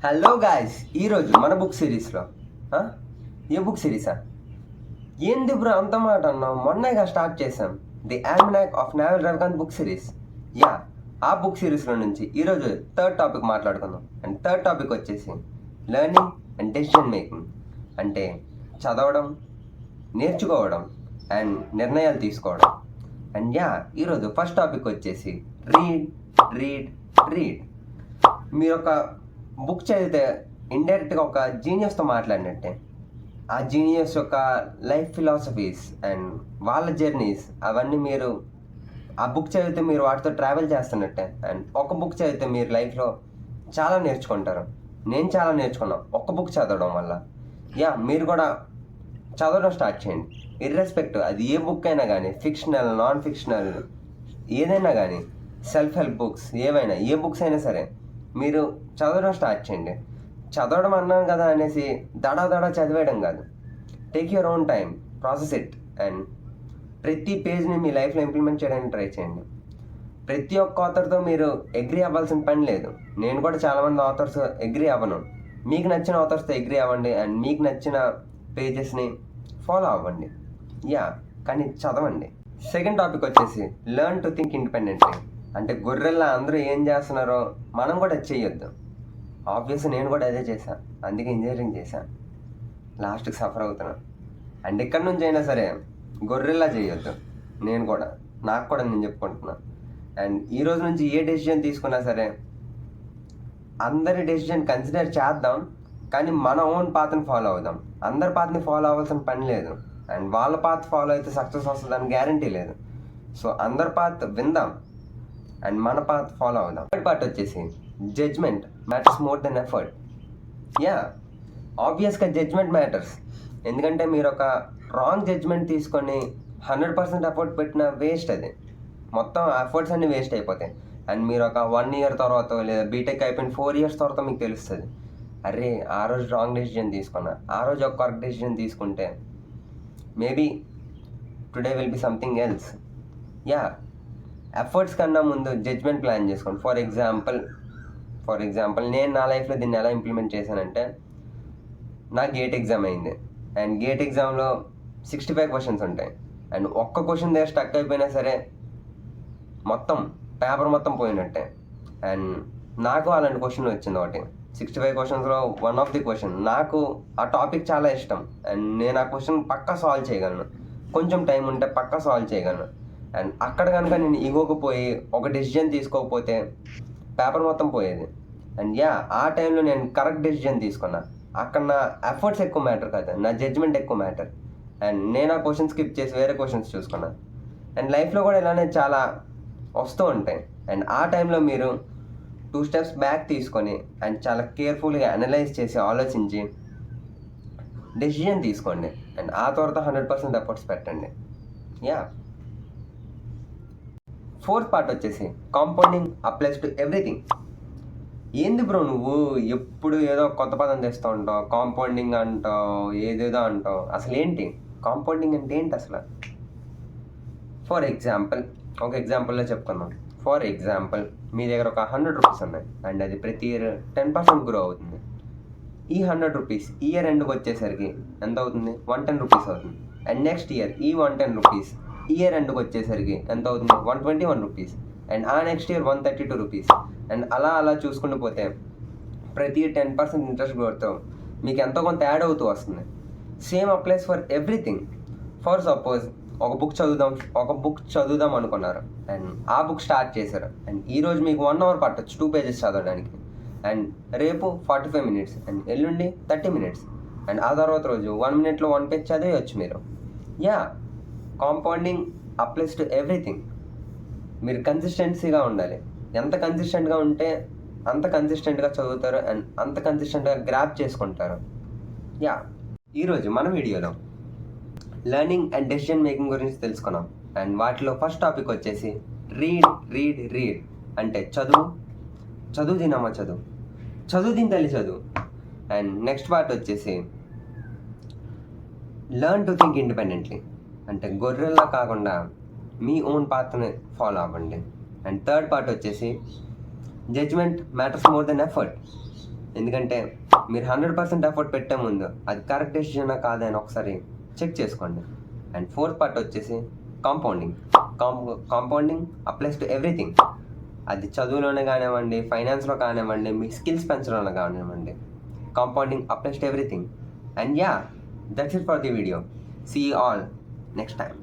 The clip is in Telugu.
హలో గాయస్, ఈరోజు మన బుక్ సిరీస్లో ఏ బుక్ సిరీసా? ఏంది బ్రో అంత మాట అన్నాం? మొన్నగా స్టార్ట్ చేసాం the almanack of Naval Ravikant book series. ఆ బుక్ సిరీస్లో నుంచి ఈరోజు థర్డ్ టాపిక్ మాట్లాడుకుందాం. అండ్ థర్డ్ టాపిక్ వచ్చేసి లెర్నింగ్ అండ్ డెసిషన్ మేకింగ్. అంటే చదవడం, నేర్చుకోవడం అండ్ నిర్ణయాలు తీసుకోవడం. అండ్ ఈరోజు ఫస్ట్ టాపిక్ వచ్చేసి రీడ్ రీడ్ రీడ్. మీరు ఒక బుక్ చదివితే ఇండైరెక్ట్గా ఒక జీనియస్తో మాట్లాడినట్టే. ఆ జీనియస్ యొక్క లైఫ్ ఫిలాసఫీస్ అండ్ వాళ్ళ జర్నీస్ అవన్నీ మీరు ఆ బుక్ చదివితే మీరు వాటితో ట్రావెల్ చేస్తున్నట్టే. అండ్ ఒక బుక్ చదివితే మీరు లైఫ్లో చాలా నేర్చుకుంటారు. నేను చాలా నేర్చుకున్నాను ఒక బుక్ చదవడం వల్ల. మీరు కూడా చదవడం స్టార్ట్ చేయండి. ఇర్రెస్పెక్టివ్ అది ఏ బుక్ అయినా కానీ, ఫిక్షనల్, నాన్ ఫిక్షనల్, ఏదైనా కానీ, సెల్ఫ్ హెల్ప్ బుక్స్ ఏవైనా, ఏ బుక్స్ అయినా సరే మీరు చదవడం స్టార్ట్ చేయండి. చదవడం అన్నాను కదా అనేసి దడా చదివేయడం కాదు. Take your own time, process it and ప్రతి పేజ్ని మీ లైఫ్లో ఇంప్లిమెంట్ చేయడానికి ట్రై చేయండి. ప్రతి ఒక్క ఆథర్తో మీరు అగ్రీ అవ్వాల్సిన పని లేదు. నేను కూడా చాలామంది ఆథర్స్ అగ్రీ అవ్వను. మీకు నచ్చిన ఆథర్స్తో అగ్రీ అవ్వండి అండ్ మీకు నచ్చిన పేజెస్ని ఫాలో అవ్వండి. కానీ చదవండి. సెకండ్ టాపిక్ వచ్చేసి లెర్న్ టు థింక్ ఇండిపెండెంట్లీ. అంటే గొర్రెల్లా అందరూ ఏం చేస్తున్నారో మనం కూడా అది చేయొద్దు. ఆబ్వియస్గా నేను కూడా అదే చేశాను, అందుకే ఇంజనీరింగ్ చేశాను. లాస్ట్కి సఫర్ అవుతున్నాను. అండ్ ఎక్కడి నుంచి అయినా సరే గొర్రెల్లా చేయొద్దు. నాకు కూడా నేను చెప్పుకుంటున్నాను. అండ్ ఈ రోజు నుంచి ఏ డెసిజన్ తీసుకున్నా సరే అందరి డెసిజన్ కన్సిడర్ చేద్దాం, కానీ మన ఓన్ పాత్ని ఫాలో అవుదాం. అందరి పాత్ని ఫాలో అవ్వాల్సిన పని లేదు. అండ్ వాళ్ళ పాత్ ఫాలో అయితే సక్సెస్ వస్తుందని గ్యారంటీ లేదు. సో అందరి పాత్ విందాం అండ్ మన పాత్ ఫాలో అవుదాం. థర్డ్ పార్ట్ వచ్చేసి judgement matters more than effort. ఆబ్వియస్గా జడ్జ్మెంట్ మ్యాటర్స్. ఎందుకంటే మీరు ఒక రాంగ్ జడ్జ్మెంట్ తీసుకొని 100% ఎఫర్ట్ పెట్టిన వేస్ట్. అది మొత్తం ఎఫర్ట్స్ అన్నీ వేస్ట్ అయిపోతాయి. అండ్ మీరు ఒక 1 year తర్వాత లేదా బీటెక్ అయిపోయిన 4 years తర్వాత మీకు తెలుస్తుంది, అరే ఆ రోజు రాంగ్ డెసిజన్ తీసుకున్నా, ఆ రోజు ఒక కరెక్ట్ డెసిజన్ తీసుకుంటే maybe today will be something else. Efforts కన్నా ముందు జడ్జ్మెంట్ ప్లాన్ చేసుకోండి. ఫర్ ఎగ్జాంపుల్ నేను నా లైఫ్లో దీన్ని ఎలా ఇంప్లిమెంట్ చేశానంటే, నా గేట్ ఎగ్జామ్ అయింది అండ్ గేట్ ఎగ్జామ్లో 65 questions ఉంటాయి. అండ్ ఒక్క క్వశ్చన్ దగ్గర స్టక్ అయిపోయినా సరే మొత్తం పేపర్ మొత్తం పోయినట్టే. అండ్ నాకు అలాంటి క్వశ్చన్ వచ్చింది ఒకటి. 65 questions one of the question నాకు ఆ టాపిక్ చాలా ఇష్టం అండ్ నేను ఆ క్వశ్చన్ పక్కా సాల్వ్ చేయగలను. కొంచెం టైం ఉంటే పక్కా సాల్వ్ చేయగలను. అండ్ అక్కడ కనుక నేను ఇగోకి పోయి ఒక డెసిజన్ తీసుకోకపోతే పేపర్ మొత్తం పోయేది. అండ్ ఆ టైంలో నేను కరెక్ట్ డెసిజన్ తీసుకున్నా. అక్కడ నా ఎఫర్ట్స్ ఎక్కువ మ్యాటర్ కాదు, నా జడ్జ్మెంట్ ఎక్కువ మ్యాటర్. అండ్ నేను ఆ క్వశ్చన్ స్కిప్ చేసి వేరే క్వశ్చన్స్ చూసుకున్నా. అండ్ లైఫ్లో కూడా ఇలానే చాలా వస్తూ ఉంటాయి. అండ్ ఆ టైంలో మీరు 2 steps బ్యాక్ తీసుకొని అండ్ చాలా కేర్ఫుల్గా అనలైజ్ చేసి ఆలోచించి డెసిజన్ తీసుకోండి. అండ్ ఆ తర్వాత 100% ఎఫర్ట్స్ పెట్టండి. ఫోర్త్ పార్ట్ వచ్చేసి కాంపౌండింగ్ అప్లైస్ టు ఎవ్రీథింగ్. ఏంది బ్రో నువ్వు ఎప్పుడు ఏదో కొత్త పదం తెస్తూ ఉంటావు, కాంపౌండింగ్ అంటావు, ఏదేదో అంటావు. అసలు ఏంటి కాంపౌండింగ్ అంటే ఏంటి అసలు? ఫర్ ఎగ్జాంపుల్ ఒక ఎగ్జాంపుల్లో చెప్పుకుందాం. ఫర్ ఎగ్జాంపుల్ మీ దగ్గర ఒక 100 rupees ఉన్నాయి అండ్ అది ప్రతి ఇయర్ 10% గ్రో అవుతుంది. ఈ 100 rupees ఇయర్ ఎండ్కి వచ్చేసరికి ఎంత అవుతుంది? 110 rupees అవుతుంది. అండ్ నెక్స్ట్ ఇయర్ ఈ 110 rupees ఇయర్ ఎండ్కి వచ్చేసరికి ఎంత అవుతుంది? 121 rupees. అండ్ ఆ నెక్స్ట్ ఇయర్ 132 rupees. అండ్ అలా చూసుకుంటూ పోతే ప్రతి 10% ఇంట్రెస్ట్ గ్రోత్తో మీకు ఎంతో కొంత యాడ్ అవుతూ వస్తుంది. Same applies for everything. For suppose ఒక బుక్ చదువుదాం అనుకున్నారు అండ్ ఆ బుక్ స్టార్ట్ చేశారు. అండ్ ఈరోజు మీకు 1 hour పట్టొచ్చు 2 pages చదవడానికి. అండ్ రేపు 45 minutes అండ్ ఎల్లుండి 30 minutes. అండ్ ఆ తర్వాత రోజు 1 minute 1 page చదివేయచ్చు మీరు. Compounding applies to everything. మీరు కన్సిస్టెన్సీగా ఉండాలి. ఎంత కన్సిస్టెంట్గా ఉంటే అంత కన్సిస్టెంట్గా చదువుతారు అండ్ అంత కన్సిస్టెంట్గా గ్రాప్ చేసుకుంటారు. ఈరోజు మన వీడియోలో లెర్నింగ్ అండ్ డెసిషన్ మేకింగ్ గురించి తెలుసుకున్నాం. అండ్ వాటిలో ఫస్ట్ టాపిక్ వచ్చేసి రీడ్. అంటే చదువు తినమ్మా చదువు తిని తల్లి చదువు. అండ్ నెక్స్ట్ పార్ట్ వచ్చేసి లెర్న్ టు థింక్ ఇండిపెండెంట్లీ. అంటే గొర్రెల్లా కాకుండా మీ ఓన్ పాత్ని ఫాలో అవ్వండి. అండ్ థర్డ్ పార్ట్ వచ్చేసి judgement matters more than effort. ఎందుకంటే మీరు 100% ఎఫర్ట్ పెట్టే ముందు అది కరెక్ట్ డెసిషనా కాదా అని ఒకసారి చెక్ చేసుకోండి. అండ్ ఫోర్త్ పార్ట్ వచ్చేసి compounding. Compounding applies to everything. అది చదువులోనే కానివ్వండి, ఫైనాన్స్లో కానివ్వండి, మీ స్కిల్స్ పెంచడంలో కానివ్వండి. Compounding applies to everything. And yeah, that's it for the video. See you all next time.